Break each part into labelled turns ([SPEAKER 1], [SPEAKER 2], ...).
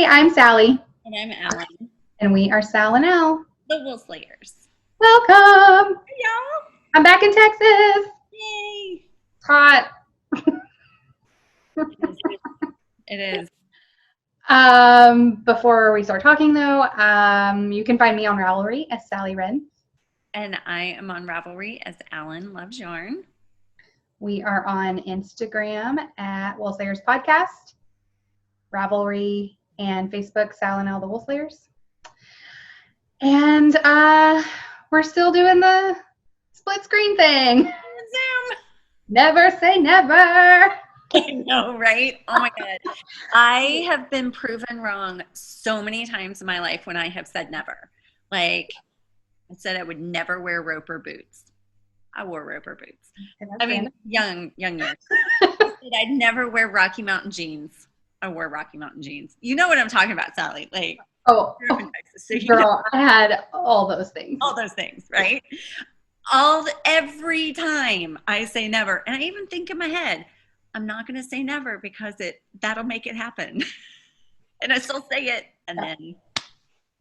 [SPEAKER 1] Hey, I'm Sallie.
[SPEAKER 2] And I'm Allyn,
[SPEAKER 1] And we are Sal and Al.
[SPEAKER 2] the Wool Slayers.
[SPEAKER 1] Welcome.
[SPEAKER 2] Hey, y'all.
[SPEAKER 1] I'm back in Texas.
[SPEAKER 2] Yay.
[SPEAKER 1] It's hot.
[SPEAKER 2] It is.
[SPEAKER 1] Before we start talking, though, you can find me on Ravelry as Salliewren.
[SPEAKER 2] And I am on Ravelry as Allynlovesyarn.
[SPEAKER 1] We are on Instagram at Wool Slayers Podcast, Ravelry, and Facebook, Sal and Al, the Wool Slayers. And we're still doing the split screen thing.
[SPEAKER 2] Zoom.
[SPEAKER 1] Never say never.
[SPEAKER 2] I know, right? Oh my God. I have been proven wrong so many times in my life when I have said never. Like, I said I would never wear roper boots. I wore roper boots. I mean, young years. I said I'd never wear Rocky Mountain jeans. I wore Rocky Mountain jeans. You know what I'm talking about, Sallie. Like,
[SPEAKER 1] oh,
[SPEAKER 2] you're up in Texas, so
[SPEAKER 1] girl, I had all those things.
[SPEAKER 2] All those things, right? Every time I say never, and I even think in my head, I'm not going to say never because that'll make it happen. And I still say it, and then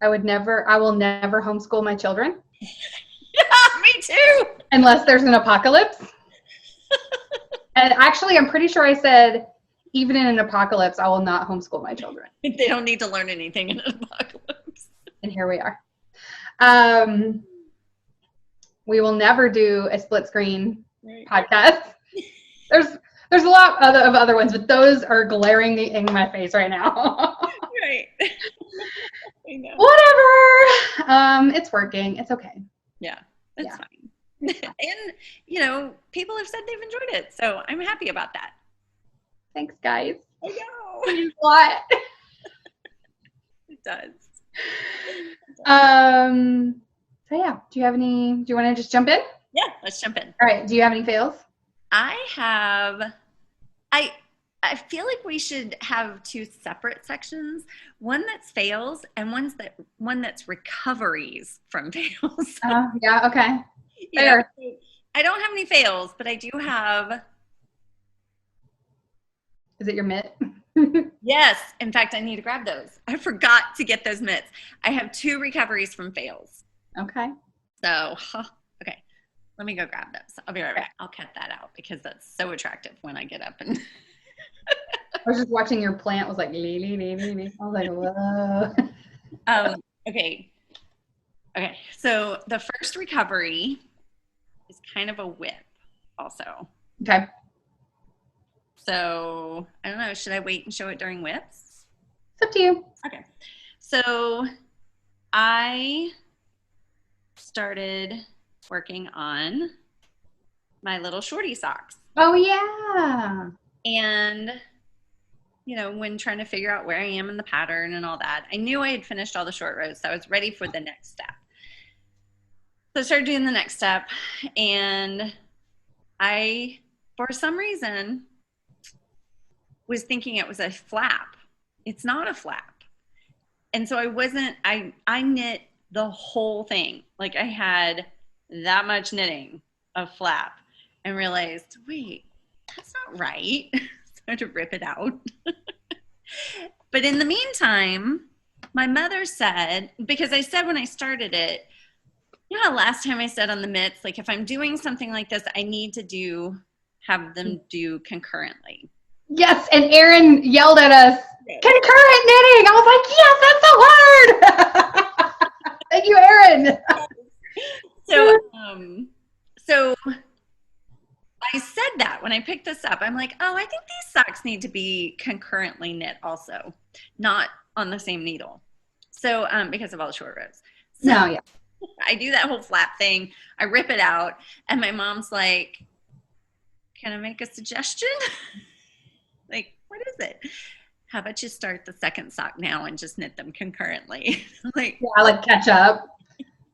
[SPEAKER 1] I will never homeschool my children.
[SPEAKER 2] Yeah, me too.
[SPEAKER 1] Unless there's an apocalypse. And actually, I'm pretty sure I said, even in an apocalypse, I will not homeschool my children.
[SPEAKER 2] They don't need to learn anything in an apocalypse.
[SPEAKER 1] And here we are. We will never do a split screen podcast. There's a lot of other ones, but those are glaring in my face right now.
[SPEAKER 2] Right. I know.
[SPEAKER 1] Whatever. It's working. It's okay.
[SPEAKER 2] Yeah, that's fine. And, people have said they've enjoyed it, so I'm happy about that.
[SPEAKER 1] Thanks, guys.
[SPEAKER 2] I know.
[SPEAKER 1] It means a lot.
[SPEAKER 2] It does.
[SPEAKER 1] So yeah, do you want to just jump in?
[SPEAKER 2] Yeah, let's jump in.
[SPEAKER 1] All right. Do you have any fails?
[SPEAKER 2] I feel like we should have two separate sections. One that's fails and one that's recoveries from fails.
[SPEAKER 1] Yeah, okay. Fair.
[SPEAKER 2] I don't have any fails, but I do have.
[SPEAKER 1] Is it your mitt?
[SPEAKER 2] Yes. In fact, I need to grab those. I forgot to get those mitts. I have two recoveries from fails.
[SPEAKER 1] Okay.
[SPEAKER 2] So, okay. Let me go grab those. I'll be right back. I'll cut that out because that's so attractive when I get up and.
[SPEAKER 1] I was just watching your plant. Was like, I was like, whoa.
[SPEAKER 2] Okay. So the first recovery is kind of a whip, also.
[SPEAKER 1] Okay.
[SPEAKER 2] So I don't know. Should I wait and show it during whips?
[SPEAKER 1] It's up to you.
[SPEAKER 2] Okay. So I started working on my little shorty socks.
[SPEAKER 1] Oh yeah.
[SPEAKER 2] And when trying to figure out where I am in the pattern and all that, I knew I had finished all the short rows, so I was ready for the next step. So I started doing the next step, and I, for some reason, was thinking it was a flap. It's not a flap. And so I knit the whole thing. Like I had that much knitting of flap and realized, wait, that's not right. So to rip it out. But in the meantime, my mother said, because I said when I started it, last time I said on the mitts, like if I'm doing something like this, I need to have them do concurrently.
[SPEAKER 1] Yes, and Erin yelled at us, concurrent knitting. I was like, yes, that's the word. Thank you, Erin.
[SPEAKER 2] So I said that when I picked this up. I'm like, I think these socks need to be concurrently knit also, not on the same needle. So because of all the short rows. So
[SPEAKER 1] no, yeah.
[SPEAKER 2] I do that whole flap thing. I rip it out, and my mom's like, can I make a suggestion? Like, what is it? How about you start the second sock now and just knit them concurrently?
[SPEAKER 1] Like catch up.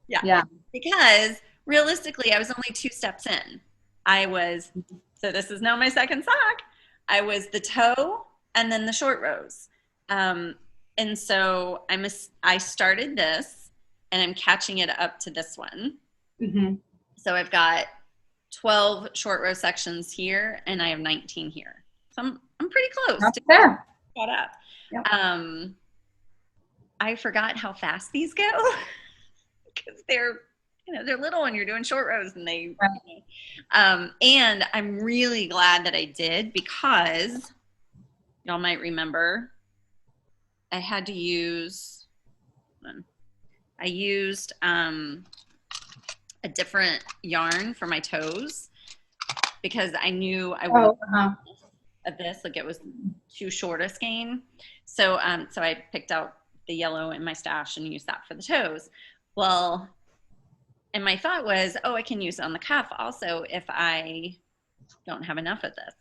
[SPEAKER 1] Yeah.
[SPEAKER 2] Because realistically, I was only 2 steps in. So this is now my second sock. I was the toe and then the short rows. And so I started this and I'm catching it up to this one.
[SPEAKER 1] Mm-hmm.
[SPEAKER 2] So I've got 12 short row sections here and I have 19 here. So I'm pretty close.
[SPEAKER 1] That's fair.
[SPEAKER 2] Caught up.
[SPEAKER 1] Yep.
[SPEAKER 2] I forgot how fast these go because they're, you know, they're little and you're doing short rows and they,
[SPEAKER 1] Right.
[SPEAKER 2] you know. And I'm really glad that I did because y'all might remember I had to use, I used a different yarn for my toes because I knew I would of this, like it was too short a skein. So so I picked out the yellow in my stash and used that for the toes. Well, and my thought was, oh, I can use it on the cuff also if I don't have enough of this.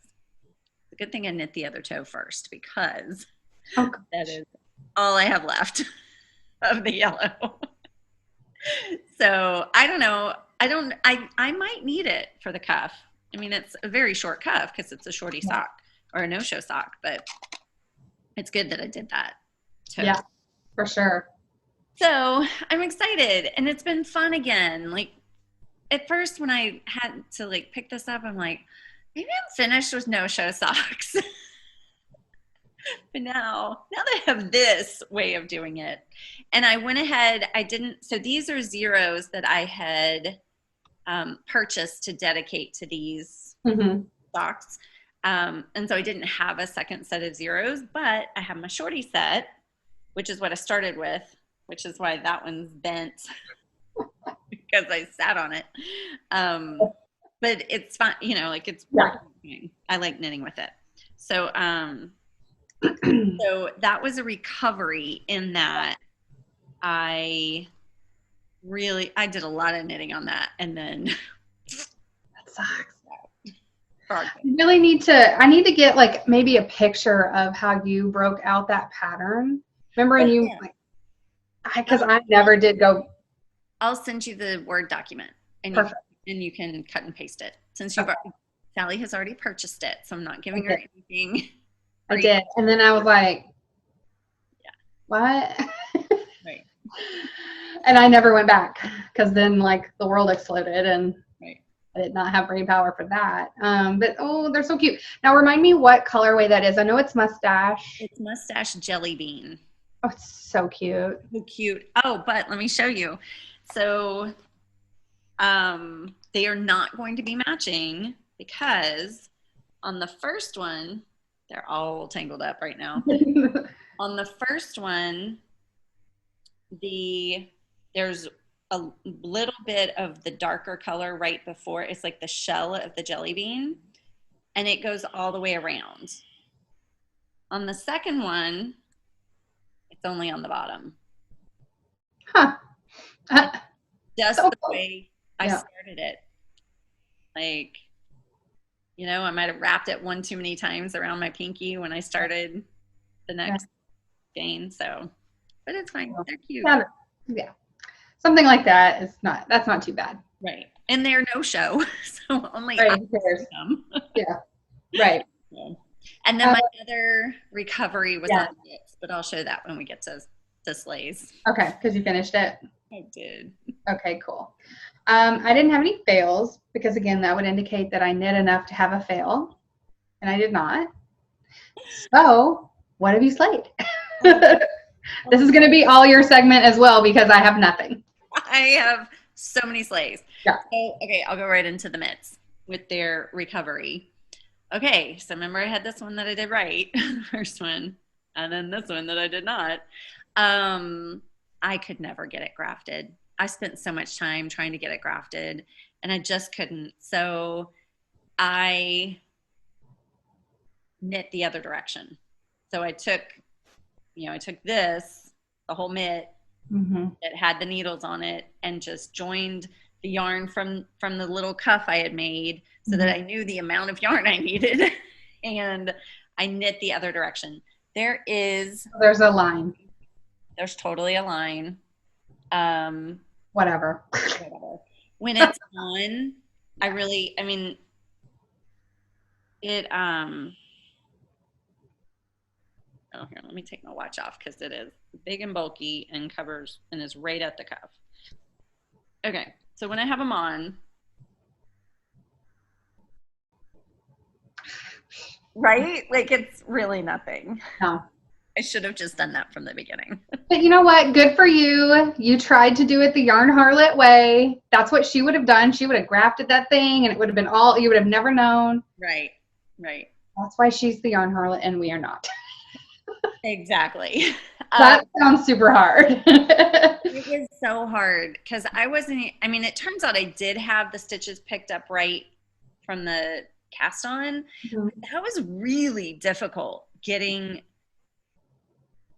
[SPEAKER 2] It's a good thing I knit the other toe first because that is all I have left of the yellow. So I don't know. I might need it for the cuff. I mean, it's a very short cuff because it's a shorty sock or a no-show sock, but it's good that I did that.
[SPEAKER 1] Yeah, for sure.
[SPEAKER 2] So I'm excited and it's been fun again. Like at first when I had to like pick this up, I'm like, maybe I'm finished with no-show socks. But now that I have this way of doing it, and I went ahead, so these are zeros that I had purchased to dedicate to these socks. And so I didn't have a second set of zeros, but I have my shorty set, which is what I started with, which is why that one's bent because I sat on it. But it's fine, you know, like it's working. I like knitting with it. So, so that was a recovery in that I did a lot of knitting on that. And then
[SPEAKER 1] that sucks. I need to get like maybe a picture of how you broke out that pattern. Remember, and you like, because I never did go.
[SPEAKER 2] I'll send you the Word document and you can cut and paste it since Sallie has already purchased it. So I'm not giving her anything.
[SPEAKER 1] I did. And then I was like, what?
[SPEAKER 2] Right.
[SPEAKER 1] And I never went back because then like the world exploded and I did not have brain power for that. But oh, they're so cute. Now remind me what colorway that is. I know it's mustache.
[SPEAKER 2] It's mustache jelly bean.
[SPEAKER 1] Oh, it's so cute.
[SPEAKER 2] So cute. Oh, but let me show you. So they are not going to be matching because on the first one, they're all tangled up right now. On the first one, there's a little bit of the darker color right before. It's like the shell of the jelly bean, and it goes all the way around. On the second one, it's only on the bottom.
[SPEAKER 1] Huh.
[SPEAKER 2] Just the way I started it. Like, you know, I might have wrapped it one too many times around my pinky when I started the next skein. So, but it's fine. They're cute.
[SPEAKER 1] Yeah. Something like that is that's not too bad.
[SPEAKER 2] Right. And they're no show. So only
[SPEAKER 1] them. Yeah. Right.
[SPEAKER 2] Yeah. And then my other recovery was on knits, but I'll show that when we get to sleighs.
[SPEAKER 1] Okay, because you finished it.
[SPEAKER 2] I did.
[SPEAKER 1] Okay, cool. I didn't have any fails because again, that would indicate that I knit enough to have a fail, and I did not. So, what have you slayed? This is going to be all your segment as well because I have nothing.
[SPEAKER 2] I have so many sleighs.
[SPEAKER 1] Yeah.
[SPEAKER 2] So, okay, I'll go right into the mitts with their recovery. Okay, so remember I had this one that I did right, the first one, and then this one that I did not. I could never get it grafted. I spent so much time trying to get it grafted, and I just couldn't. So I knit the other direction. So I took this, the whole mitt that had the needles on it, and just joined the yarn from the little cuff I had made so that I knew the amount of yarn I needed, and I knit the other direction. There's
[SPEAKER 1] a line.
[SPEAKER 2] There's totally a line.
[SPEAKER 1] Whatever.
[SPEAKER 2] When it's on, oh, here, let me take my watch off because it is big and bulky and covers and is right at the cuff. Okay, so when I have them on, right? Like it's really nothing.
[SPEAKER 1] No.
[SPEAKER 2] I should have just done that from the beginning.
[SPEAKER 1] But you know what? Good for you. You tried to do it the Yarn Harlot way. That's what she would have done. She would have grafted that thing and it would have been all, you would have never known.
[SPEAKER 2] Right. Right.
[SPEAKER 1] That's why she's the Yarn Harlot and we are not.
[SPEAKER 2] Exactly.
[SPEAKER 1] That sounds super hard.
[SPEAKER 2] It was so hard because I wasn't, I mean, it turns out I did have the stitches picked up right from the cast on.
[SPEAKER 1] Mhm.
[SPEAKER 2] That was really difficult getting,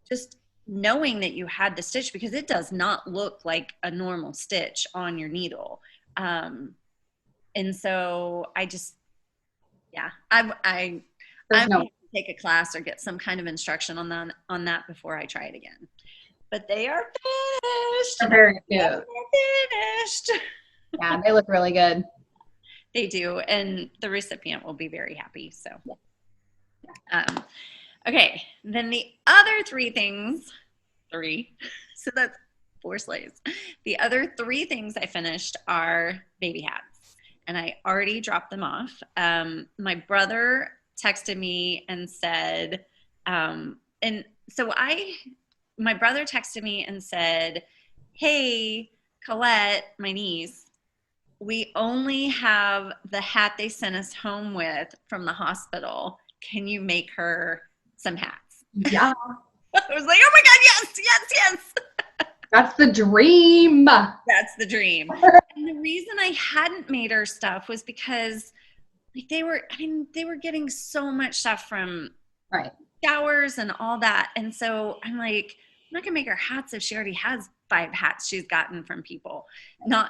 [SPEAKER 2] just knowing that you had the stitch, because it does not look like a normal stitch on your needle. And so I just, yeah, I'm going to take a class or get some kind of instruction on that before I try it again. But they are finished.
[SPEAKER 1] They're very cute.
[SPEAKER 2] They're finished.
[SPEAKER 1] Yeah, they look really good.
[SPEAKER 2] They do, and the recipient will be very happy. So, okay. Then the other so that's 4 sleighs. The other 3 things I finished are baby hats, and I already dropped them off. My brother texted me and said, my brother texted me and said, hey, Colette, my niece, we only have the hat they sent us home with from the hospital. Can you make her some hats?
[SPEAKER 1] Yeah.
[SPEAKER 2] I was like, oh my God, yes, yes, yes.
[SPEAKER 1] That's the dream.
[SPEAKER 2] That's the dream. And the reason I hadn't made her stuff was because they were getting so much stuff from showers and all that. And so I'm like, I'm not gonna make her hats if she already has 5 hats she's gotten from people.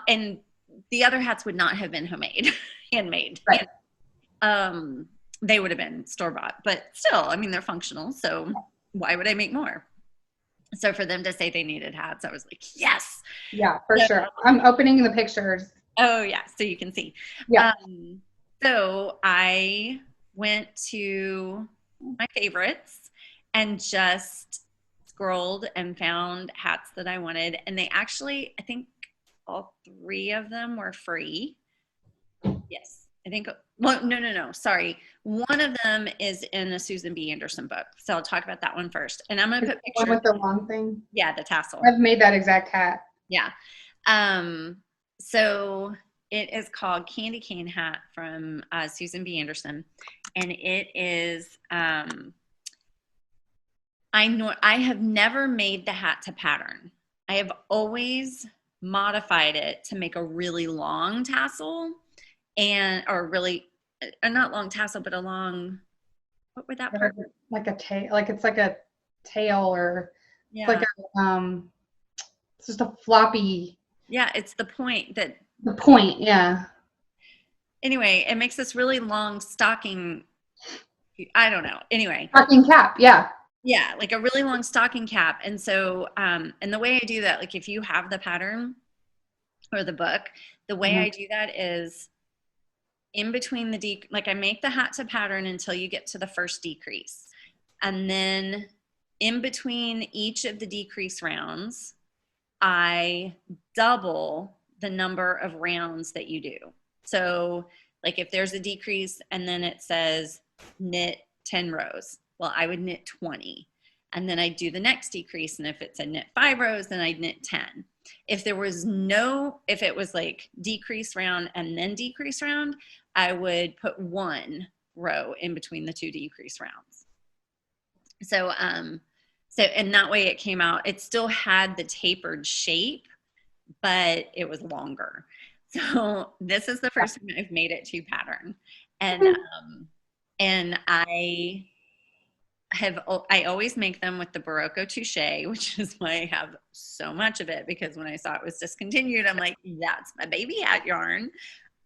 [SPEAKER 2] And the other hats would not have been handmade.
[SPEAKER 1] Right.
[SPEAKER 2] They would have been store-bought, but still, I mean, they're functional. So why would I make more? So for them to say they needed hats, I was like, yes.
[SPEAKER 1] Yeah, for sure. I'm opening the pictures.
[SPEAKER 2] Oh yeah, so you can see.
[SPEAKER 1] Yeah.
[SPEAKER 2] So I went to my favorites and just scrolled and found hats that I wanted. And they actually, I think all 3 of them were free. Yes, I think, well, no, sorry. One of them is in a Susan B. Anderson book. So I'll talk about that one first. And I'm going to put pictures.
[SPEAKER 1] One with the long thing?
[SPEAKER 2] Yeah, the tassel.
[SPEAKER 1] I've made that exact hat.
[SPEAKER 2] Yeah. So it is called Candy Cane Hat from Susan B. Anderson. And it is, I have never made the hat to pattern. I have always modified it to make a really long tassel not long tassel, but a long, what would that part?
[SPEAKER 1] Like a tail, it's like a tail or
[SPEAKER 2] yeah.
[SPEAKER 1] It's like it's just a floppy.
[SPEAKER 2] Yeah, it's the point that.
[SPEAKER 1] The point, yeah.
[SPEAKER 2] Anyway, it makes this really long stocking. I don't know. Anyway.
[SPEAKER 1] Stocking cap, yeah.
[SPEAKER 2] Yeah, like a really long stocking cap. And so, and the way I do that, like if you have the pattern or the book, the way I do that is in between like I make the hat to pattern until you get to the first decrease. And then in between each of the decrease rounds, I double the number of rounds that you do. So like if there's a decrease and then it says knit 10 rows, well, I would knit 20. And then I'd do the next decrease. And if it said knit 5 rows, then I'd knit 10. If it was like decrease round and then decrease round, I would put 1 row in between the 2 decrease rounds. So, and that way it came out, it still had the tapered shape, but it was longer. So this is the first time I've made it to pattern. And I always make them with the Barocco Touche, which is why I have so much of it, because when I saw it was discontinued, I'm like, that's my baby hat yarn.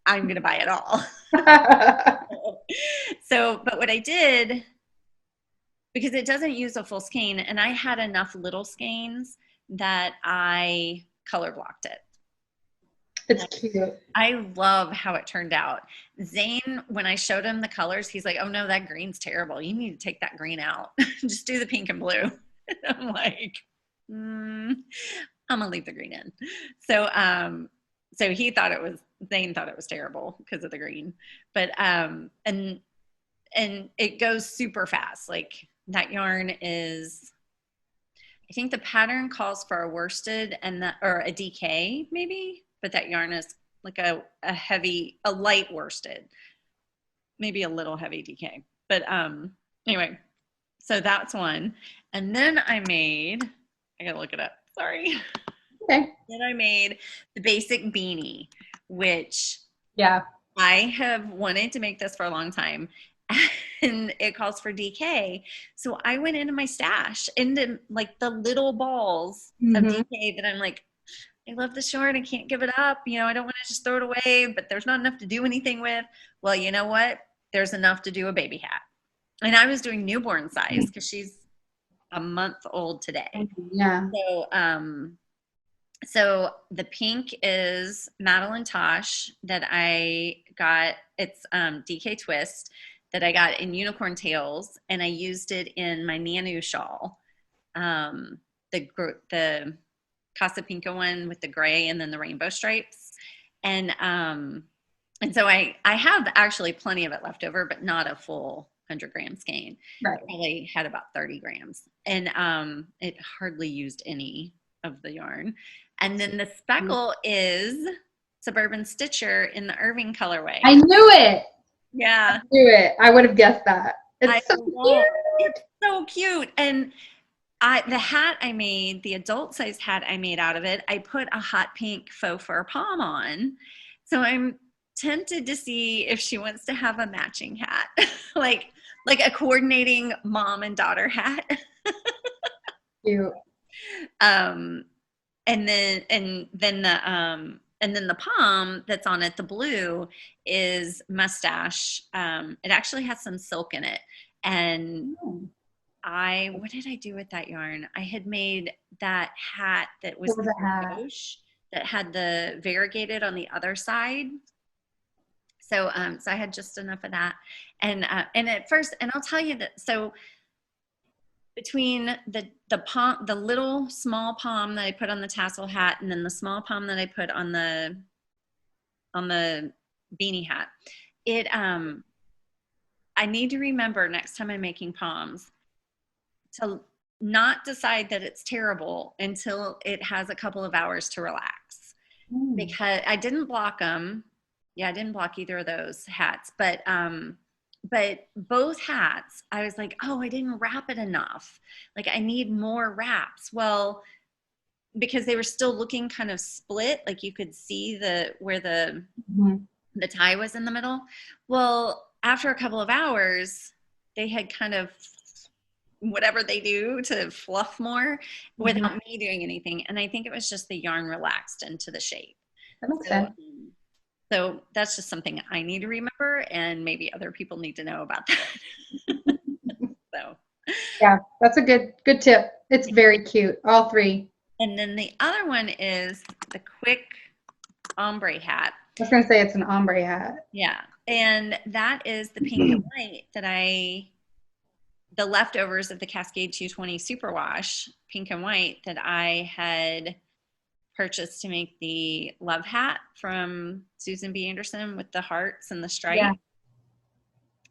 [SPEAKER 2] I'm going to buy it all. But what I did, because it doesn't use a full skein, and I had enough little skeins that I color blocked it.
[SPEAKER 1] It's cute.
[SPEAKER 2] I love how it turned out. Zane, when I showed him the colors, he's like, oh no, that green's terrible. You need to take that green out. Just do the pink and blue. I'm like, I'm gonna leave the green in. So Zane thought it was terrible because of the green. But and it goes super fast. Like that yarn is I think the pattern calls for a worsted or a DK maybe, but that yarn is like a light worsted, maybe a little heavy DK. But anyway, so that's one. And then I gotta look it up. Sorry.
[SPEAKER 1] Okay.
[SPEAKER 2] Then I made the basic beanie, which
[SPEAKER 1] yeah,
[SPEAKER 2] I have wanted to make this for a long time. And it calls for DK. So I went into my stash, into like the little balls of DK that I'm like, I love this yarn. I can't give it up. You know, I don't want to just throw it away, but there's not enough to do anything with. Well, you know what? There's enough to do a baby hat. And I was doing newborn size because she's a month old today.
[SPEAKER 1] Yeah.
[SPEAKER 2] So the pink is Madeline Tosh that I got. It's DK Twist that I got in unicorn tails, and I used it in my Nanu shawl, the Casa Pinka one with the gray and then the rainbow stripes, and so I have actually plenty of it left over, but not a full 100-gram skein.
[SPEAKER 1] Right.
[SPEAKER 2] I probably had about 30 grams, and it hardly used any of the yarn. And then the speckle is Suburban Stitcher in the Irving colorway.
[SPEAKER 1] I knew it.
[SPEAKER 2] Yeah.
[SPEAKER 1] I knew it. I would have guessed that. It's so cute.
[SPEAKER 2] It's so cute. And the hat I made, the adult size hat I made out of it, I put a hot pink faux fur pom on. So I'm tempted to see if she wants to have a matching hat, like a coordinating mom and daughter hat.
[SPEAKER 1] Cute.
[SPEAKER 2] And then the pom that's on it, the blue, is mustache. It actually has some silk in it. And what did I do with that yarn? I had made that hat that was brioche, that had the variegated on the other side. So I had just enough of that. And at first, and I'll tell you that, so between the little small pom that I put on the tassel hat and then the small pom that I put on the beanie hat, I need to remember next time I'm making poms to not decide that it's terrible until it has a couple of hours to relax. Because I didn't block them. Yeah, I didn't block either of those hats, but both hats, I was like, oh, I didn't wrap it enough. Like, I need more wraps. Well, because they were still looking kind of split, like you could see where the tie was in the middle. Well, after a couple of hours, they had kind of whatever they do to fluff more without me doing anything. And I think it was just the yarn relaxed into the shape.
[SPEAKER 1] That makes sense.
[SPEAKER 2] So that's just something I need to remember, and maybe other people need to know about that. So
[SPEAKER 1] yeah, that's a good tip. It's very cute, all three.
[SPEAKER 2] And then the other one is the quick ombre hat.
[SPEAKER 1] I was gonna say it's an ombre hat.
[SPEAKER 2] Yeah, and that is the pink and white that the leftovers of the Cascade 220 Superwash pink and white that I had purchased to make the love hat from Susan B. Anderson with the hearts and the stripe. Yeah.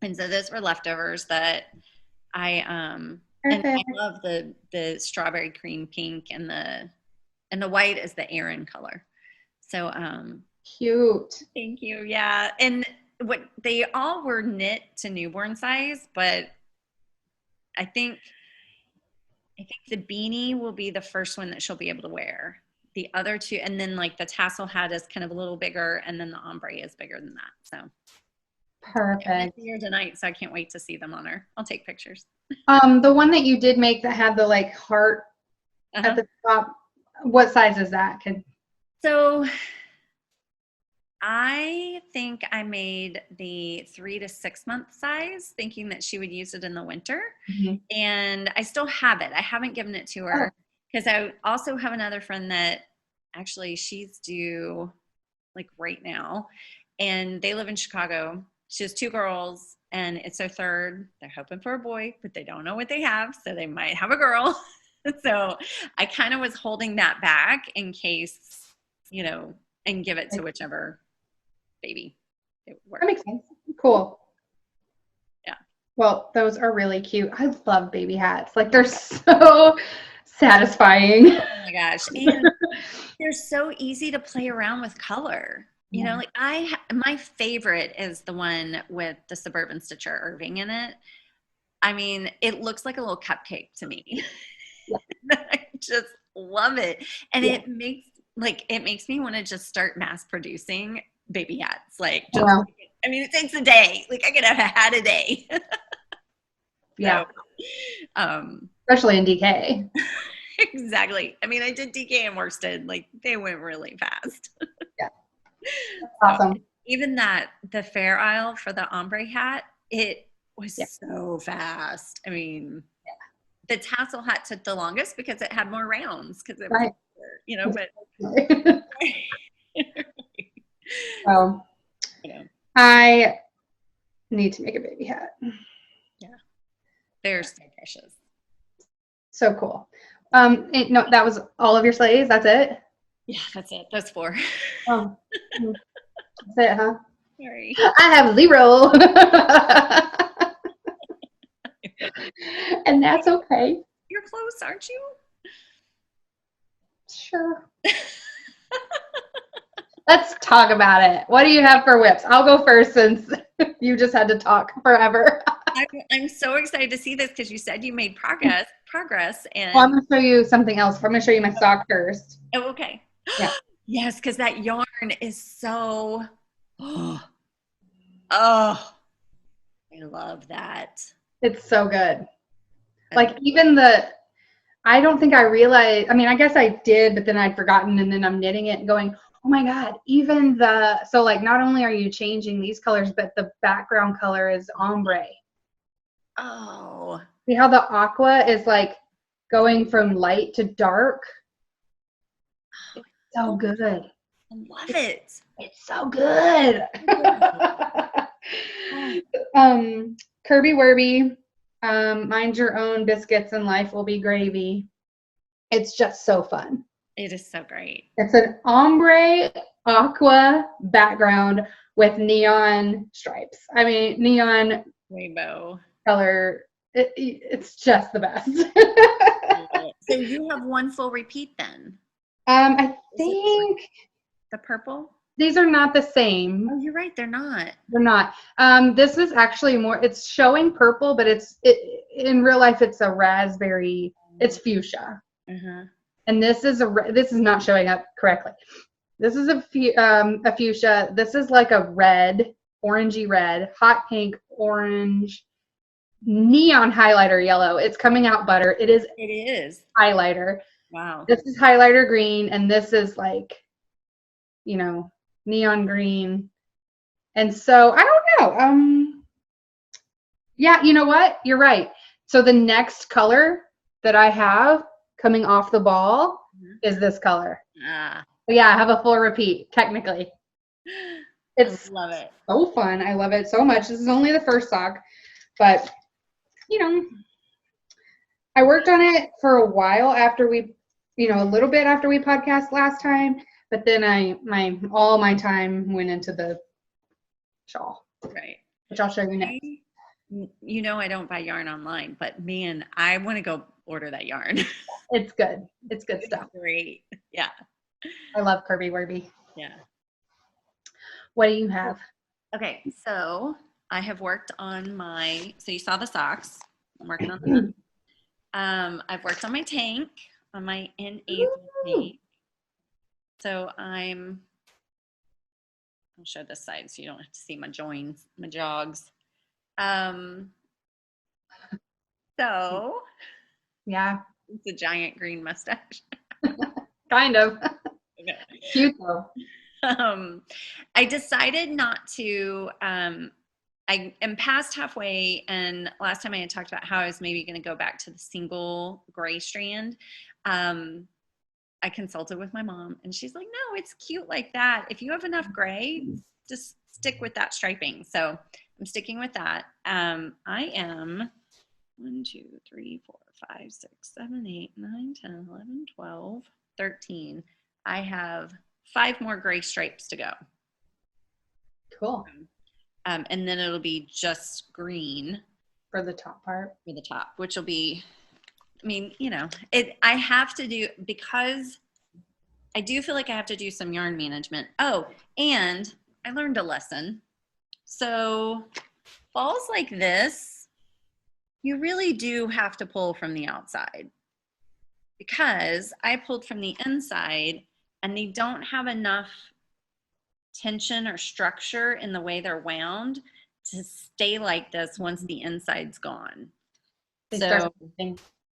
[SPEAKER 2] And so those were leftovers that and I love the strawberry cream pink, and the white is the Aran color. So
[SPEAKER 1] cute.
[SPEAKER 2] Thank you. Yeah. And what they all were knit to newborn size, but I think the beanie will be the first one that she'll be able to wear. The other two, and then like the tassel hat is kind of a little bigger, and then the ombre is bigger than that. So
[SPEAKER 1] perfect.
[SPEAKER 2] I'm here tonight, so I can't wait to see them on her. I'll take pictures.
[SPEAKER 1] The one that you did make that had the like heart at the top, what size is that?
[SPEAKER 2] So I think I made the 3 to 6 month size, thinking that she would use it in the winter. And I still have it. I haven't given it to her. Because I also have another friend that actually she's due like right now, and they live in Chicago. She has 2 girls, and it's their third. They're hoping for a boy, but they don't know what they have, so they might have a girl. So I kind of was holding that back in case, and give it to whichever baby it works.
[SPEAKER 1] That makes sense. Cool.
[SPEAKER 2] Yeah.
[SPEAKER 1] Well, those are really cute. I love baby hats. Like they're so satisfying.
[SPEAKER 2] Oh my gosh. And they're so easy to play around with color. You know, like my favorite is the one with the Suburban Stitcher Irving in it. I mean, it looks like a little cupcake to me.
[SPEAKER 1] Yeah.
[SPEAKER 2] I just love it. And it makes me want to just start mass producing baby hats. Like, just, I mean, it takes a day. Like, I could have a hat a day.
[SPEAKER 1] Yeah.
[SPEAKER 2] So,
[SPEAKER 1] especially in DK.
[SPEAKER 2] Exactly. I mean, I did DK and worsted. Like, they went really fast.
[SPEAKER 1] Yeah. Awesome.
[SPEAKER 2] So, even the Fair Isle for the ombre hat, it was so fast. I mean, the tassel hat took the longest because it had more rounds because it was, you know, but
[SPEAKER 1] I need to make a baby hat.
[SPEAKER 2] Yeah. They're so precious.
[SPEAKER 1] So cool. No, that was all of your sleighs? That's it?
[SPEAKER 2] Yeah, that's it. That's 4.
[SPEAKER 1] Oh. That's it, huh?
[SPEAKER 2] Sorry.
[SPEAKER 1] I have 0. And that's okay.
[SPEAKER 2] You're close, aren't you?
[SPEAKER 1] Sure. Let's talk about it. What do you have for whips? I'll go first since you just had to talk forever.
[SPEAKER 2] I'm so excited to see this because you said you made progress. And
[SPEAKER 1] well, I'm going to show you something else. I'm going to show you my sock first.
[SPEAKER 2] Oh, okay.
[SPEAKER 1] Yeah.
[SPEAKER 2] Yes, because that yarn is so, I love that.
[SPEAKER 1] It's so good. Like even I don't think I realized, I mean, I guess I did, but then I'd forgotten and then I'm knitting it and going, oh my God, even so like not only are you changing these colors, but the background color is ombre.
[SPEAKER 2] Oh.
[SPEAKER 1] See how the aqua is like going from light to dark? It's so good.
[SPEAKER 2] I love it.
[SPEAKER 1] It's so good. Kirby Werby, mind your own biscuits and life will be gravy. It's just so fun.
[SPEAKER 2] It is so great.
[SPEAKER 1] It's an ombre aqua background with neon stripes. I mean, neon
[SPEAKER 2] rainbow
[SPEAKER 1] color. It's just the best.
[SPEAKER 2] So you have one full repeat then?
[SPEAKER 1] I think
[SPEAKER 2] the purple.
[SPEAKER 1] These are not the same.
[SPEAKER 2] Oh, you're right. They're not.
[SPEAKER 1] They're not. This is actually more. It's showing purple, but in real life it's a raspberry. It's fuchsia. And this is not showing up correctly. This is a fuchsia. This is like a red, orangey red, hot pink, orange, neon highlighter yellow. It's coming out butter. It is highlighter.
[SPEAKER 2] Wow.
[SPEAKER 1] This is highlighter green, and this is like, you know, neon green. And so I don't know. Yeah, you know what? You're right. So the next color that I have coming off the ball is this color. But yeah, I have a full repeat, technically. I love it. So fun. I love it so much. This is only the first sock, but you know, I worked on it for a while after we, a little bit after we podcast last time, but then all my time went into the shawl.
[SPEAKER 2] Right.
[SPEAKER 1] Which I'll show you next.
[SPEAKER 2] You know, I don't buy yarn online, but man, I want to go order that yarn.
[SPEAKER 1] It's good. It's good stuff.
[SPEAKER 2] Great. Yeah.
[SPEAKER 1] I love Kirby Werby.
[SPEAKER 2] Yeah.
[SPEAKER 1] What do you have?
[SPEAKER 2] Okay, so I have worked on so you saw the socks. I'm working on that. I've worked on my tank, on my N8 tank. So I'll show this side so you don't have to see my joins, my jogs. So
[SPEAKER 1] yeah,
[SPEAKER 2] it's a giant green mustache.
[SPEAKER 1] Kind of. Cute though.
[SPEAKER 2] I decided not to. I am past halfway, and last time I had talked about how I was maybe going to go back to the single gray strand. I consulted with my mom, and she's like, "No, it's cute like that. If you have enough gray, just stick with that striping." So I'm sticking with that. I am 1, 2, 3, 4, 5, 6, 7, 8, 9, 10, 11, 12, 13. I have 5 more gray stripes to go.
[SPEAKER 1] Cool.
[SPEAKER 2] And then it'll be just green
[SPEAKER 1] for the top part.
[SPEAKER 2] For the top, which will be I mean, you know, I have to do, because I do feel like I have to do some yarn management. Oh, and I learned a lesson. So balls like this, you really do have to pull from the outside, because I pulled from the inside and they don't have enough tension or structure in the way they're wound to stay like this once the inside's gone. So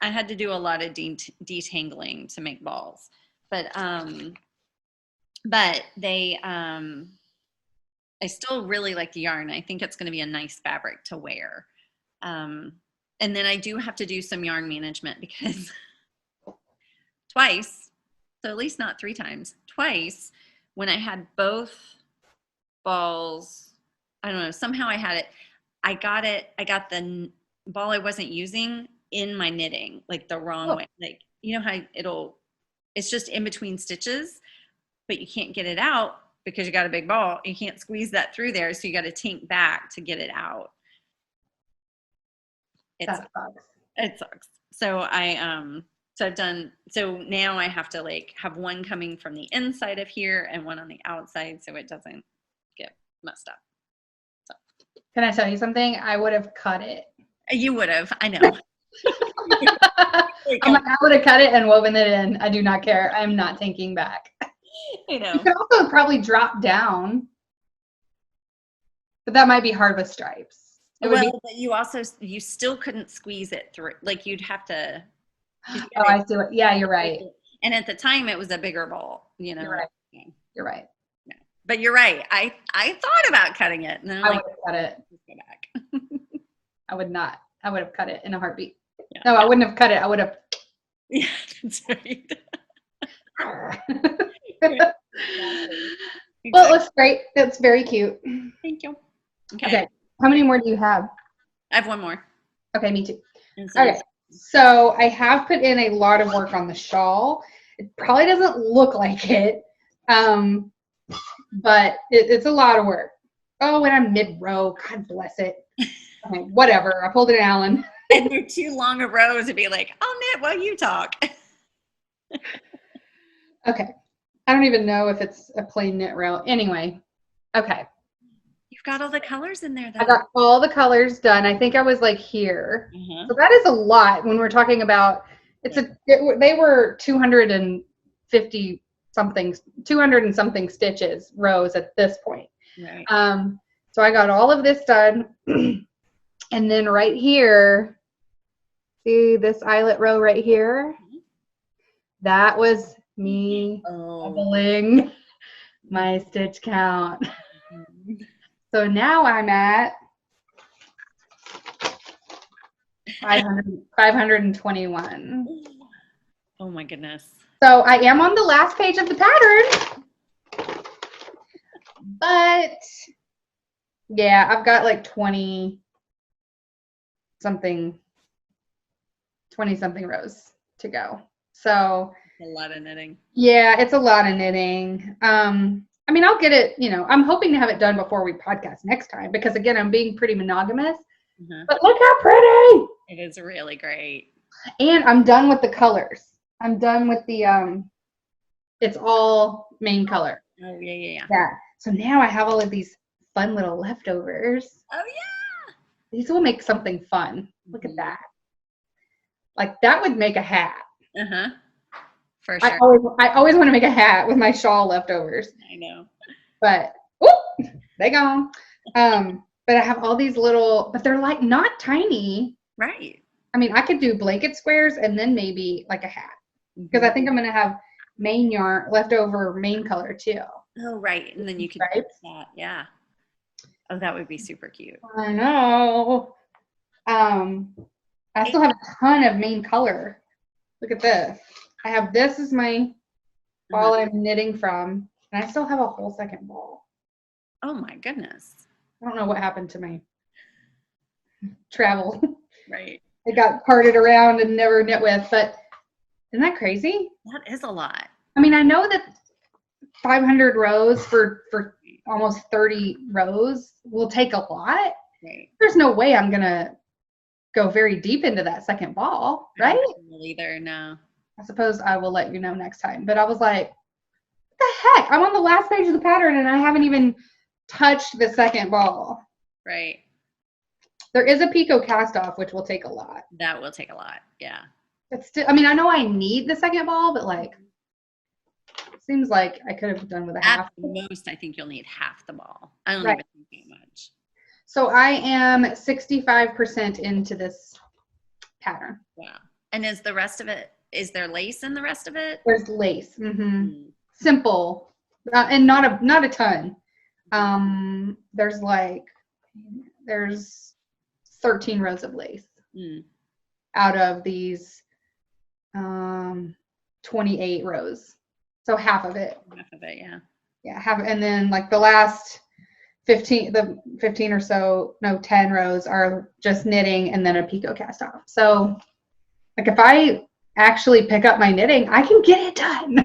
[SPEAKER 2] I had to do a lot of detangling to make balls, but they, I still really like the yarn. I think it's going to be a nice fabric to wear. And then I do have to do some yarn management, because twice, so at least not 3 times, twice, when I had both balls, I don't know, somehow I had it, I got the ball I wasn't using in my knitting, like the wrong way. Like, you know how it's just in between stitches, but you can't get it out because you got a big ball. You can't squeeze that through there, so you got to tink back to get it out. It sucks. So so now I have to like have one coming from the inside of here and one on the outside, so it doesn't get messed up. So.
[SPEAKER 1] Can I tell you something? I would have cut it.
[SPEAKER 2] You would have, I know.
[SPEAKER 1] I would have cut it and woven it in. I do not care. I'm not taking back.
[SPEAKER 2] You know.
[SPEAKER 1] You could also probably drop down, but that might be hard with stripes.
[SPEAKER 2] But you still couldn't squeeze it through. Like, you'd have to.
[SPEAKER 1] Oh, I see what. Yeah, you're right.
[SPEAKER 2] And at the time, it was a bigger ball. You know.
[SPEAKER 1] You're right.
[SPEAKER 2] Yeah. But you're right. I thought about cutting it, and then
[SPEAKER 1] I would have cut it.
[SPEAKER 2] Let's go back.
[SPEAKER 1] I would not. I would have cut it in a heartbeat.
[SPEAKER 2] Yeah.
[SPEAKER 1] No, I wouldn't have cut it. I would have.
[SPEAKER 2] Yeah, that's right.
[SPEAKER 1] Well, it looks great. That's very cute.
[SPEAKER 2] Thank you.
[SPEAKER 1] Okay. How many more do you have?
[SPEAKER 2] I have one more.
[SPEAKER 1] Okay, me too. Okay. So I have put in a lot of work on the shawl. It probably doesn't look like it, but it's a lot of work. Oh, and I'm mid-row. God bless it. Okay, whatever. I pulled it in Allyn.
[SPEAKER 2] And they're too long a row to be like, I'll knit while you talk.
[SPEAKER 1] Okay. I don't even know if it's a plain knit row. Anyway. Okay.
[SPEAKER 2] You've got all the colors in there, though.
[SPEAKER 1] I got all the colors done. I think I was like here. So that is a lot when we're talking about, they were 250 and something stitches, rows at this point.
[SPEAKER 2] Right.
[SPEAKER 1] So I got all of this done. And then right here, see this eyelet row right here? That was me doubling my stitch count. So now I'm at 521.
[SPEAKER 2] Oh my goodness.
[SPEAKER 1] So I am on the last page of the pattern. But yeah, I've got like 20 something rows to go. So
[SPEAKER 2] a lot of knitting. Yeah,
[SPEAKER 1] it's a lot of knitting. I mean, I'll get it, I'm hoping to have it done before we podcast next time, because again, I'm being pretty monogamous. But look how pretty!
[SPEAKER 2] It is really great.
[SPEAKER 1] And I'm done with the colors. I'm done with the, it's all main color.
[SPEAKER 2] Oh, yeah.
[SPEAKER 1] Yeah. So now I have all of these fun little leftovers.
[SPEAKER 2] Oh, yeah.
[SPEAKER 1] These will make something fun. Look at that. Like, that would make a hat.
[SPEAKER 2] For sure.
[SPEAKER 1] I always want to make a hat with my shawl leftovers.
[SPEAKER 2] I know.
[SPEAKER 1] But, they gone. But I have all these little, but they're like not tiny.
[SPEAKER 2] Right.
[SPEAKER 1] I mean, I could do blanket squares and then maybe like a hat. Because I think I'm going to have main yarn, leftover main color too.
[SPEAKER 2] Oh, right. And then you could do that. Yeah. Oh, that would be super cute.
[SPEAKER 1] I know. I still have a ton of main color. Look at this. I have this as my ball I'm knitting from, and I still have a whole second ball.
[SPEAKER 2] Oh my goodness.
[SPEAKER 1] I don't know what happened to my travel.
[SPEAKER 2] Right.
[SPEAKER 1] It got carted around and never knit with, but isn't that crazy?
[SPEAKER 2] That is a lot.
[SPEAKER 1] I mean, I know that 500 rows for almost 30 rows will take a lot.
[SPEAKER 2] Right.
[SPEAKER 1] There's no way I'm going to go very deep into that second ball, right?
[SPEAKER 2] I don't either, no.
[SPEAKER 1] I suppose I will let you know next time. But I was like, what the heck? I'm on the last page of the pattern and I haven't even touched the second ball.
[SPEAKER 2] Right.
[SPEAKER 1] There is a picot cast off, which will take a lot.
[SPEAKER 2] That will take a lot, yeah.
[SPEAKER 1] But still, I mean, I know I need the second ball, but like, it seems like I could have done with a half.
[SPEAKER 2] At the most, I think you'll need half the ball. I don't
[SPEAKER 1] Right.
[SPEAKER 2] even think that much.
[SPEAKER 1] So I am 65% into this pattern.
[SPEAKER 2] Wow. And is the rest of it, is there lace in the rest of it?
[SPEAKER 1] There's lace. Simple. And not a ton. There's 13 rows of lace out of these 28 rows. So half of it.
[SPEAKER 2] Half of it, yeah.
[SPEAKER 1] Yeah, half, and then like the last 15 or so, no, 10 rows are just knitting and then a picot cast off. So like if I actually pick up my knitting, I can get it done.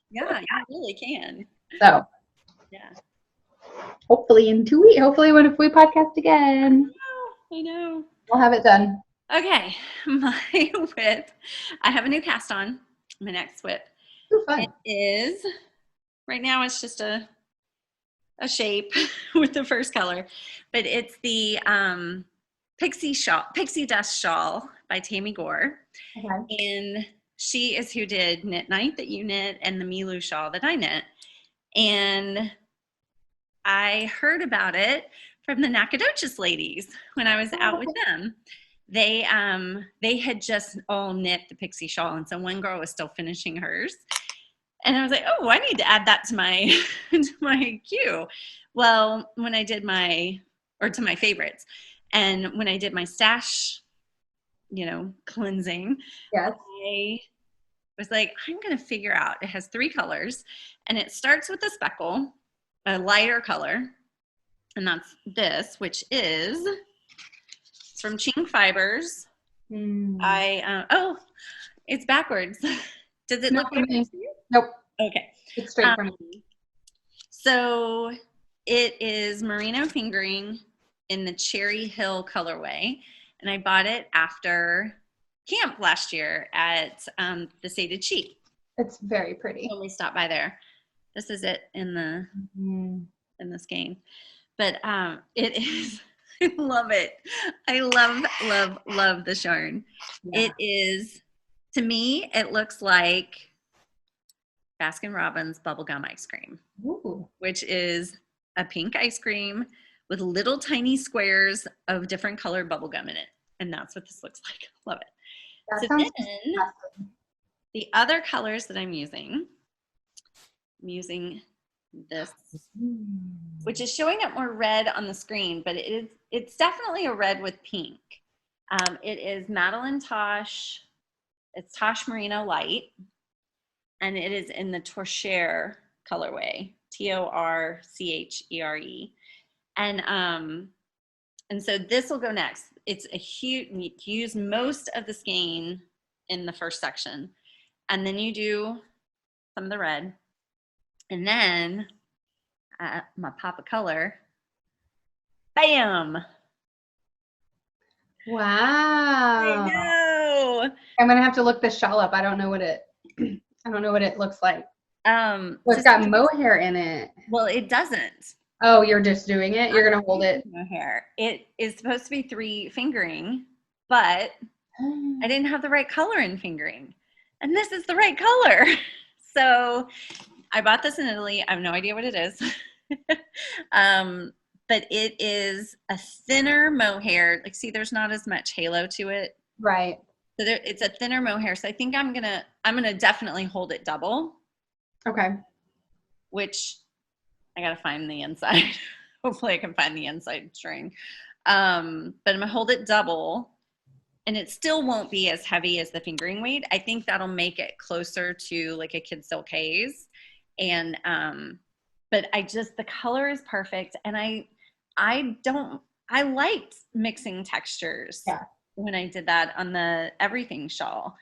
[SPEAKER 2] Yeah, you really can.
[SPEAKER 1] So
[SPEAKER 2] yeah.
[SPEAKER 1] Hopefully in 2 weeks, if we podcast again.
[SPEAKER 2] I know.
[SPEAKER 1] We'll have it done.
[SPEAKER 2] Okay, my whip. I have a new cast on. My next whip.
[SPEAKER 1] Ooh, fun.
[SPEAKER 2] It is, right now it's just a shape with the first color, but it's the Pixie Dust Shawl by Tammy Gore.
[SPEAKER 1] Okay.
[SPEAKER 2] And she is who did Knit Night that you knit and the Milu shawl that I knit. And I heard about it from the Nacogdoches ladies when I was out with them. They had just all knit the Pixie shawl, and so one girl was still finishing hers. And I was like, oh, I need to add that to my to my queue. Well, when I did to my favorites, and when I did my stash, cleansing,
[SPEAKER 1] Yes.
[SPEAKER 2] I was like, I'm gonna figure out. It has 3 colors, and it starts with a speckle, a lighter color, and that's this, which is from Ching Fibers. It's backwards. Does it look backwards to you?
[SPEAKER 1] Nope.
[SPEAKER 2] Okay.
[SPEAKER 1] It's straight from me.
[SPEAKER 2] So it is merino fingering in the Cherry Hill colorway, and I bought it after camp last year at the Sated Sheep.
[SPEAKER 1] It's very pretty.
[SPEAKER 2] When we stopped by there. This is it in the in the skein. But it is, I love it. I love this yarn. Yeah. It is, to me, it looks like Baskin Robbins bubblegum ice cream.
[SPEAKER 1] Ooh.
[SPEAKER 2] Which is a pink ice cream with little tiny squares of different colored bubblegum in it. And that's what this looks like. Love it.
[SPEAKER 1] That
[SPEAKER 2] so
[SPEAKER 1] sounds
[SPEAKER 2] then,
[SPEAKER 1] fantastic.
[SPEAKER 2] The other colors that I'm using this, which is showing up more red on the screen, but it's definitely a red with pink. It is Madeline Tosh. It's Tosh Merino Light, and it is in the Torchere colorway, Torchere. And so this will go next. It's a huge, you use most of the skein in the first section, and then you do some of the red, and then my pop of color, bam!
[SPEAKER 1] Wow.
[SPEAKER 2] I know.
[SPEAKER 1] I'm gonna have to look this shawl up. I don't know what it looks like. It's got mohair in it.
[SPEAKER 2] Well, it doesn't.
[SPEAKER 1] Oh, you're just doing it? You're gonna hold it?
[SPEAKER 2] Mohair. It is supposed to be 3 fingering, but I didn't have the right color in fingering. And this is the right color. So I bought this in Italy. I have no idea what it is. But it is a thinner mohair. Like, see, there's not as much halo to it.
[SPEAKER 1] Right.
[SPEAKER 2] So it's a thinner mohair. So I think I'm gonna definitely hold it double.
[SPEAKER 1] Okay.
[SPEAKER 2] Which I gotta find the inside. Hopefully I can find the inside string. But I'm gonna hold it double, and it still won't be as heavy as the fingering weight. I think that'll make it closer to like a Kid Silk Haze. And but the color is perfect, and I liked mixing textures.
[SPEAKER 1] Yeah.
[SPEAKER 2] When I did that on the Everything shawl.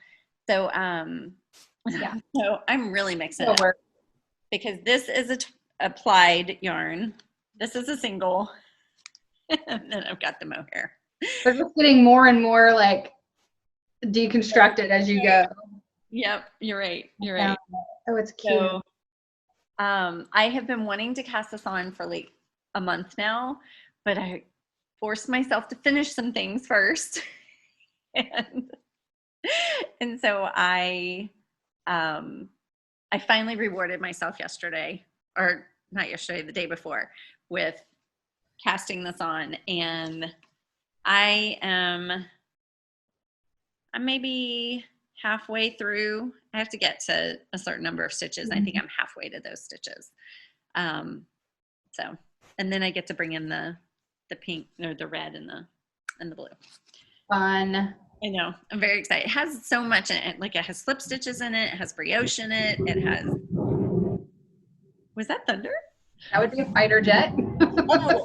[SPEAKER 2] So yeah. So I'm really mixing it up, because this is a applied yarn. This is a single, and then I've got the mohair.
[SPEAKER 1] They're just getting more and more like deconstructed as you go.
[SPEAKER 2] Yep, you're right. You're right.
[SPEAKER 1] Oh, it's cute.
[SPEAKER 2] So, I have been wanting to cast this on for like a month now, but I forced myself to finish some things first. And so I finally rewarded myself yesterday, or not yesterday, the day before, with casting this on, and I'm maybe halfway through. I have to get to a certain number of stitches. I think I'm halfway to those stitches. So, and then I get to bring in the pink or the red and the blue.
[SPEAKER 1] Fun.
[SPEAKER 2] I know. I'm very excited. It has so much in it. Like it has slip stitches in it. It has brioche in it. It has. Was that thunder?
[SPEAKER 1] That would be a fighter jet.
[SPEAKER 2] Oh.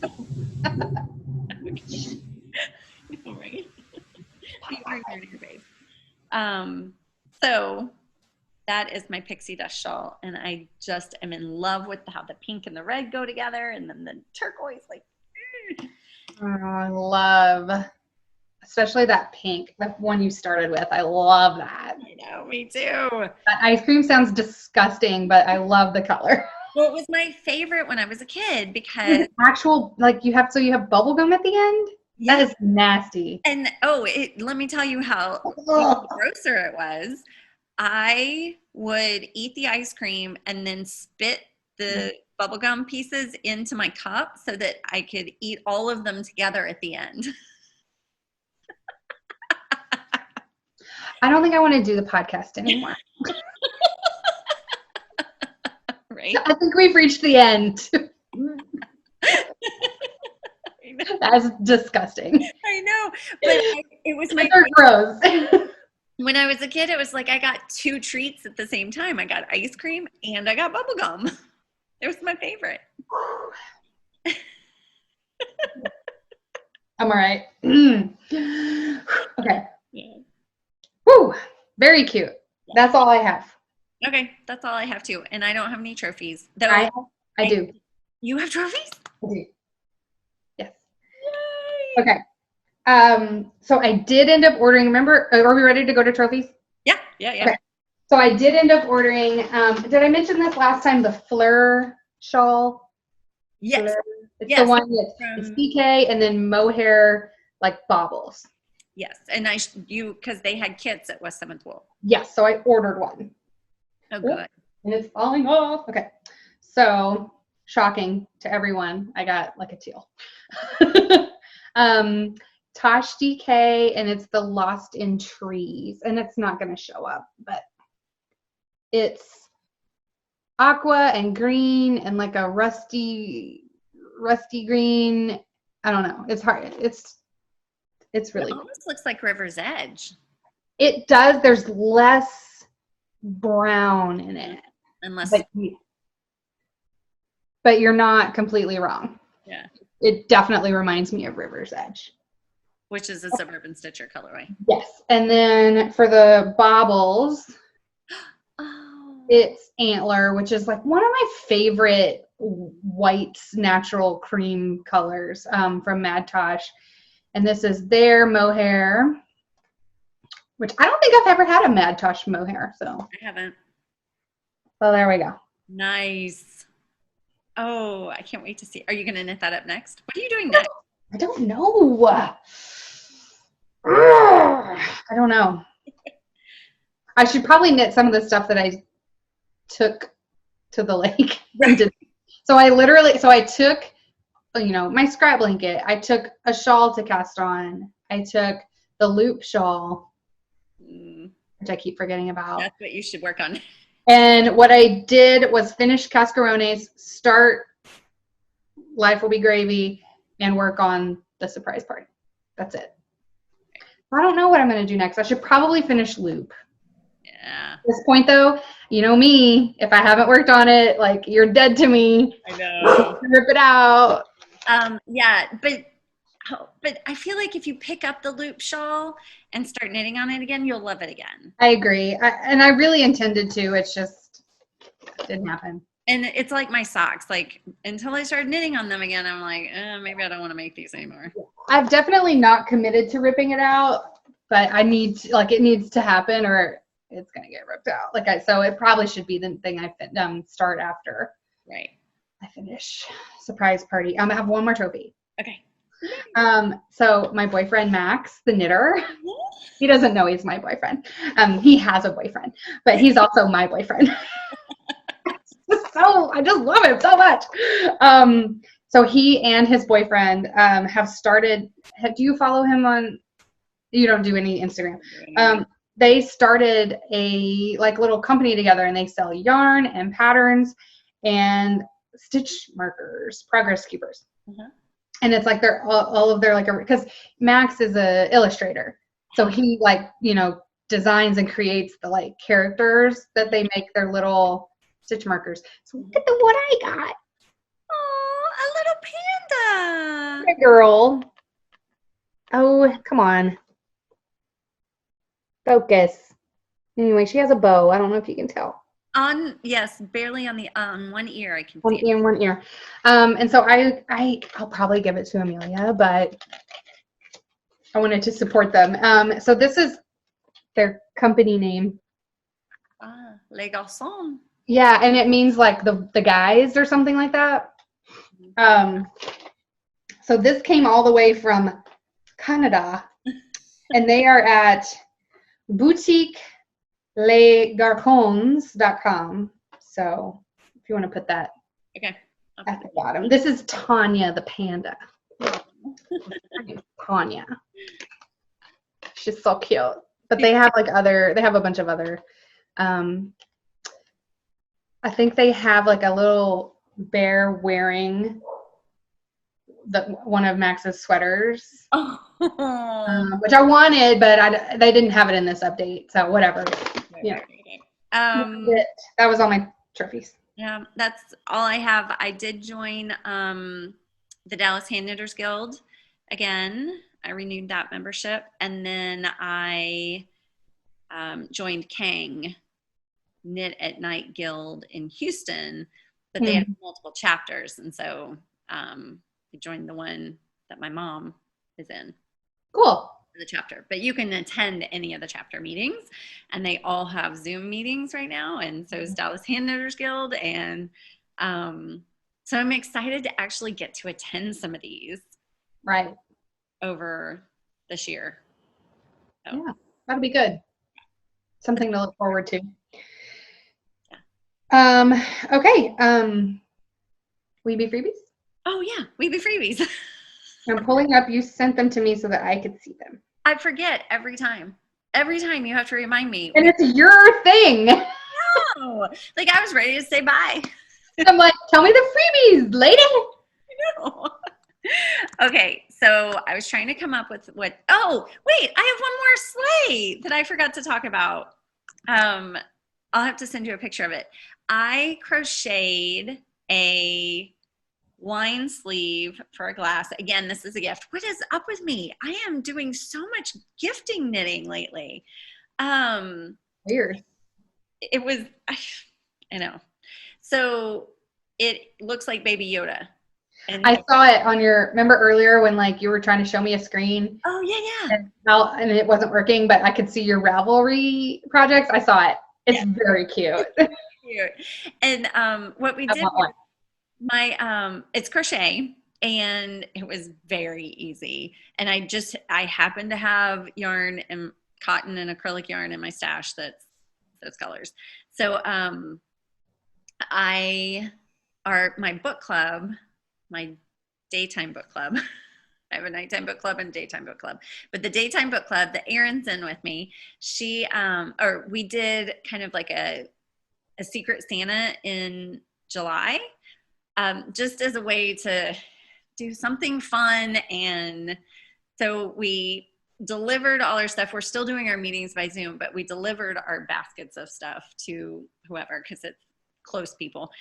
[SPEAKER 2] All right. So that is my Pixie Dust shawl, and I just am in love with how the pink and the red go together, and then the turquoise, like.
[SPEAKER 1] Oh, I love, especially that pink, the one you started with. I love that.
[SPEAKER 2] I know, me too.
[SPEAKER 1] That ice cream sounds disgusting, but I love the color.
[SPEAKER 2] Well, it was my favorite when I was a kid because
[SPEAKER 1] actual, like you have bubble gum at the end.
[SPEAKER 2] Yeah.
[SPEAKER 1] That is nasty.
[SPEAKER 2] And let me tell you how grosser it was. I would eat the ice cream and then spit the bubblegum pieces into my cup so that I could eat all of them together at the end.
[SPEAKER 1] I don't think I want to do the podcast anymore.
[SPEAKER 2] Right?
[SPEAKER 1] I think we've reached the end. That's disgusting.
[SPEAKER 2] I know, but it was my
[SPEAKER 1] gross.
[SPEAKER 2] When I was a kid, it was like I got two treats at the same time. I got ice cream and I got bubble gum. It was my favorite.
[SPEAKER 1] I'm all right. Okay.
[SPEAKER 2] Yeah.
[SPEAKER 1] Woo! Very cute. Yeah. That's all I have.
[SPEAKER 2] Okay, that's all I have too. And I don't have any trophies. Though
[SPEAKER 1] I do.
[SPEAKER 2] You have trophies?
[SPEAKER 1] I do. Yes. Yay. Okay. So I did end up ordering, remember, are we ready to go to trophies?
[SPEAKER 2] Yeah. Okay.
[SPEAKER 1] So I did end up ordering, did I mention this last time, the Fleur shawl?
[SPEAKER 2] Yes.
[SPEAKER 1] Fleur. It's the one that's CK and then mohair, like baubles.
[SPEAKER 2] Yes. And because they had kits at West 7th Wool.
[SPEAKER 1] Yes. So I ordered one.
[SPEAKER 2] Oh, good.
[SPEAKER 1] And it's falling off. Okay. So shocking to everyone. I got like a teal. Tosh DK, and it's the Lost in Trees, and it's not going to show up, but it's aqua and green and like a rusty green. I don't know. It's hard. It's really.
[SPEAKER 2] It almost looks like River's Edge.
[SPEAKER 1] It does. There's less brown in it. But you're not completely wrong.
[SPEAKER 2] Yeah.
[SPEAKER 1] It definitely reminds me of River's Edge.
[SPEAKER 2] Which is a Suburban Stitcher colorway.
[SPEAKER 1] Yes. And then for the baubles, it's Antler, which is like one of my favorite white natural cream colors from Mad Tosh. And this is their mohair, which I don't think I've ever had a Mad Tosh mohair. So
[SPEAKER 2] I haven't.
[SPEAKER 1] Well, there we go.
[SPEAKER 2] Nice. Oh, I can't wait to see. Are you going to knit that up next? What are you doing next?
[SPEAKER 1] I don't know. I don't know. I should probably knit some of the stuff that I took to the lake. So I took, my scrap blanket. I took a shawl to cast on. I took the loop shawl, which I keep forgetting about.
[SPEAKER 2] That's what you should work on.
[SPEAKER 1] And what I did was finish Cascarones, start Life Will Be Gravy, and work on the surprise party. That's it. I don't know what I'm going to do next. I should probably finish Loop.
[SPEAKER 2] Yeah.
[SPEAKER 1] At this point, though, you know me. If I haven't worked on it, like, you're dead to me.
[SPEAKER 2] I know.
[SPEAKER 1] Rip it out.
[SPEAKER 2] Yeah, but I feel like if you pick up the Loop shawl and start knitting on it again, you'll love it again.
[SPEAKER 1] I agree. And I really intended to. It's just didn't happen.
[SPEAKER 2] And it's like my socks. Like, until I started knitting on them again, I'm like, maybe I don't want to make these anymore.
[SPEAKER 1] I've definitely not committed to ripping it out, but I need to, like, it needs to happen or it's gonna get ripped out. So it probably should be the thing I start after.
[SPEAKER 2] Right.
[SPEAKER 1] I finish. Surprise party. I have one more trophy.
[SPEAKER 2] Okay.
[SPEAKER 1] So my boyfriend Max, the knitter, he doesn't know he's my boyfriend. He has a boyfriend, but he's also my boyfriend. So I just love him so much. So he and his boyfriend have started. Do you follow him on? You don't do any Instagram. They started a little company together, and they sell yarn and patterns and stitch markers, progress keepers. Mm-hmm. And it's like they're all of their because Max is a illustrator, so he designs and creates the characters that they make their little stitch markers. So look at what I got.
[SPEAKER 2] Oh, a little panda.
[SPEAKER 1] Hey, girl. Oh, come on. Focus. Anyway, she has a bow. I don't know if you can tell.
[SPEAKER 2] Yes, barely on one ear I can
[SPEAKER 1] see. One ear. And so I'll probably give it to Amelia, but I wanted to support them. So this is their company name.
[SPEAKER 2] Les Garcons.
[SPEAKER 1] Yeah, and it means the guys or something like that. So this came all the way from Canada, and they are at boutique lesgarcons.com. So if you want to put that at the bottom. This is Tanya the panda. Tanya. She's so cute. But they have they have a bunch of other I think they have a little bear wearing one of Max's sweaters. Which I wanted, but they didn't have it in this update, so whatever. That was all my trophies.
[SPEAKER 2] Yeah, that's all I have. I did join the Dallas Hand Knitters Guild again. I renewed that membership, and then I joined Kang Knit at Night Guild in Houston, but they had multiple chapters, and so I joined the one that my mom is in.
[SPEAKER 1] Cool.
[SPEAKER 2] The chapter, but you can attend any of the chapter meetings, and they all have Zoom meetings right now, and so is Dallas Hand Knitters Guild, and so I'm excited to actually get to attend some of these over this year. So.
[SPEAKER 1] Yeah, that'll be good. Something to look forward to. Yeah. Okay. We Be Freebies?
[SPEAKER 2] Oh yeah, We Be Freebies.
[SPEAKER 1] I'm pulling up. You sent them to me so that I could see them.
[SPEAKER 2] I forget every time. Every time you have to remind me.
[SPEAKER 1] And it's your thing.
[SPEAKER 2] No. I was ready to say bye.
[SPEAKER 1] I'm like, tell me the freebies, lady.
[SPEAKER 2] I know. Okay, so I was trying to come up with what. Oh, wait, I have one more sleigh that I forgot to talk about. I'll have to send you a picture of it. I crocheted a wine sleeve for a glass. Again, this is a gift. What is up with me? I am doing so much gifting knitting lately.
[SPEAKER 1] Weird.
[SPEAKER 2] It was, I know. So it looks like Baby Yoda. And
[SPEAKER 1] I saw it on remember earlier when you were trying to show me a screen?
[SPEAKER 2] Oh, yeah.
[SPEAKER 1] And it wasn't working, but I could see your Ravelry projects. I saw it. It's very cute.
[SPEAKER 2] Cute. And what we did it's crochet, and it was very easy, and I happened to have yarn and cotton and acrylic yarn in my stash that's those colors. So my book club, my daytime book club, I have a nighttime book club and daytime book club, but the daytime book club that Erin's in with me, we did kind of a Secret Santa in July, just as a way to do something fun. And so we delivered all our stuff. We're still doing our meetings by Zoom, but we delivered our baskets of stuff to whoever, because it's close people.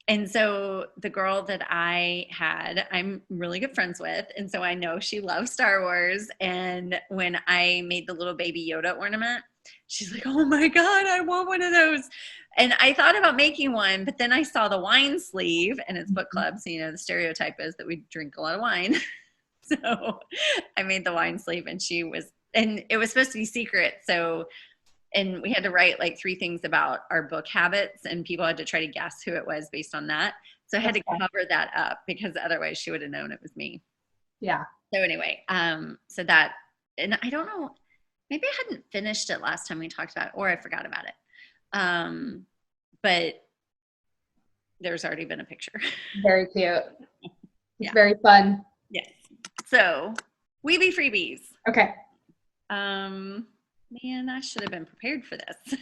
[SPEAKER 2] And so the girl that I'm really good friends with, and so I know she loves Star Wars. And when I made the little Baby Yoda ornament, she's like, oh my God, I want one of those. And I thought about making one, but then I saw the wine sleeve, and it's book club, so the stereotype is that we drink a lot of wine. So I made the wine sleeve, and it was supposed to be secret. So, and we had to write like 3 things about our book habits, and people had to try to guess who it was based on that. So I had to cover that up because otherwise she would have known it was me.
[SPEAKER 1] Yeah.
[SPEAKER 2] So anyway, so that, and I don't know, maybe I hadn't finished it last time we talked about it, or I forgot about it. But there's already been a picture.
[SPEAKER 1] Very cute. It's very fun.
[SPEAKER 2] Yes. So we be freebies.
[SPEAKER 1] Okay.
[SPEAKER 2] Man, I should have been prepared for this.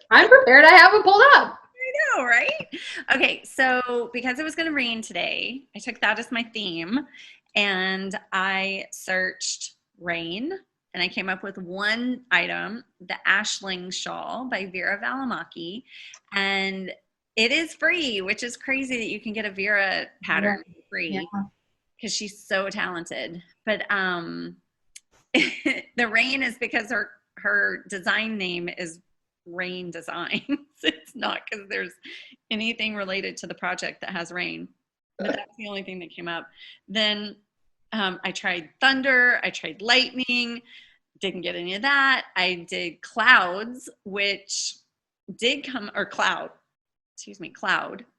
[SPEAKER 1] I'm prepared. I have it pulled up.
[SPEAKER 2] I know, right? Okay, so because it was going to rain today, I took that as my theme, and I searched rain, and I came up with one item, the Ashling Shawl by Vera Valimaki, and it is free, which is crazy that you can get a Vera pattern free because she's so talented. But the rain is because her design name is Rain Designs. It's not because there's anything related to the project that has rain, but that's the only thing that came up. Then I tried thunder, I tried lightning, didn't get any of that. I did clouds, which did come, or cloud,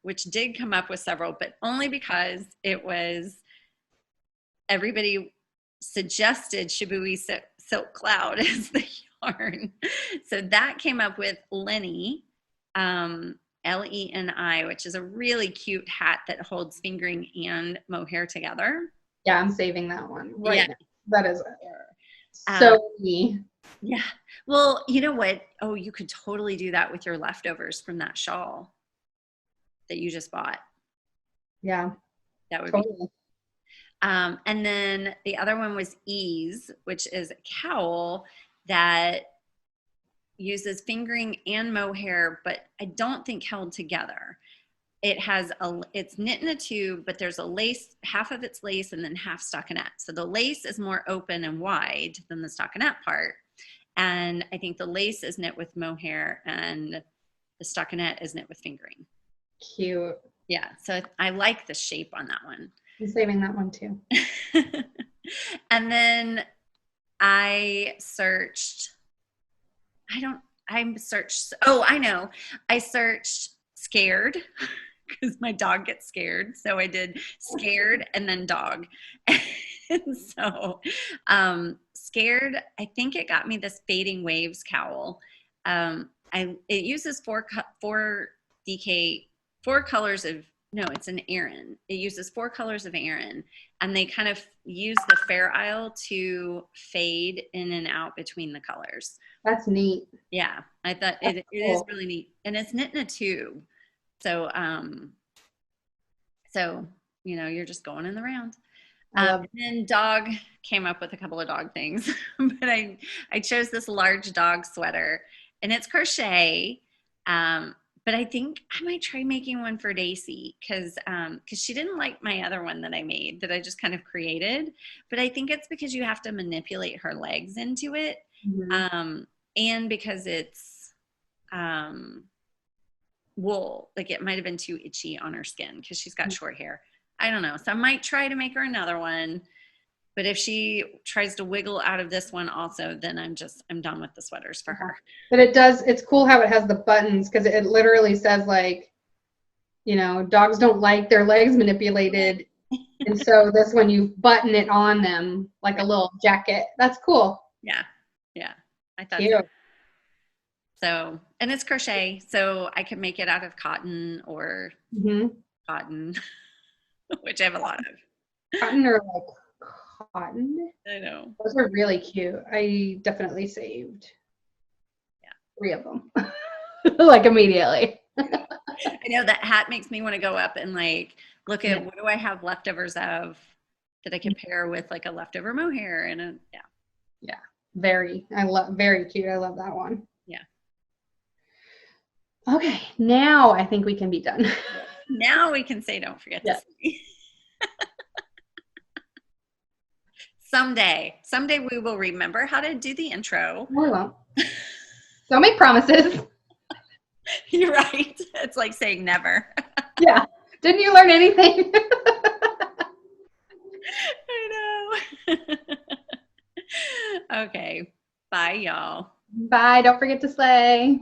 [SPEAKER 2] which did come up with several, but only because it was, everybody suggested Shibui Silk Cloud as the yarn. So that came up with Lenny, Leni, which is a really cute hat that holds fingering and mohair together.
[SPEAKER 1] Yeah, I'm saving that one right now. That is so me.
[SPEAKER 2] Yeah. Well, you know what? Oh, you could totally do that with your leftovers from that shawl that you just bought.
[SPEAKER 1] Yeah.
[SPEAKER 2] That would be. And then the other one was Ease, which is a cowl that uses fingering and mohair, but I don't think held together. It's knit in a tube, but there's a lace, half of it's lace and then half stockinette. So the lace is more open and wide than the stockinette part. And I think the lace is knit with mohair and the stockinette is knit with fingering.
[SPEAKER 1] Cute.
[SPEAKER 2] Yeah. So I like the shape on that one.
[SPEAKER 1] I'm saving that one too.
[SPEAKER 2] And then I searched scared because my dog gets scared. So I did scared and then dog. And so scared, I think it got me this Fading Waves cowl. It uses four colors of, no, it's an Aran. It uses 4 colors of Aran, and they kind of use the Fair Isle to fade in and out between the colors.
[SPEAKER 1] That's neat.
[SPEAKER 2] Yeah, I thought it is really neat, and it's knit in a tube. So, you're just going in the round. And then dog came up with a couple of dog things, but I chose this large dog sweater, and it's crochet. But I think I might try making one for Daisy because she didn't like my other one that I made that I just kind of created. But I think it's because you have to manipulate her legs into it. Mm-hmm. And because it's wool, like it might have been too itchy on her skin because she's got short hair. I don't know. So I might try to make her another one. But if she tries to wiggle out of this one also, then I'm done with the sweaters for her.
[SPEAKER 1] But it's cool how it has the buttons because it literally says dogs don't like their legs manipulated. And so this one, you button it on them like a little jacket. That's cool.
[SPEAKER 2] Yeah. Yeah. I thought so. So, and it's crochet, so I could make it out of cotton or cotton, which I have a lot of.
[SPEAKER 1] Cotton or cotton.
[SPEAKER 2] I know.
[SPEAKER 1] Those are really cute. I definitely saved 3 of them. Immediately.
[SPEAKER 2] I know that hat makes me want to go up and look at what do I have leftovers of that I can pair with a leftover mohair and
[SPEAKER 1] very cute. I love that one.
[SPEAKER 2] Yeah.
[SPEAKER 1] Okay, now I think we can be done.
[SPEAKER 2] Now we can say don't forget to see. Someday we will remember how to do the intro.
[SPEAKER 1] We won't. Don't make promises.
[SPEAKER 2] You're right. It's like saying never.
[SPEAKER 1] Yeah. Didn't you learn anything?
[SPEAKER 2] I Okay. Bye, y'all.
[SPEAKER 1] Bye. Don't forget to slay.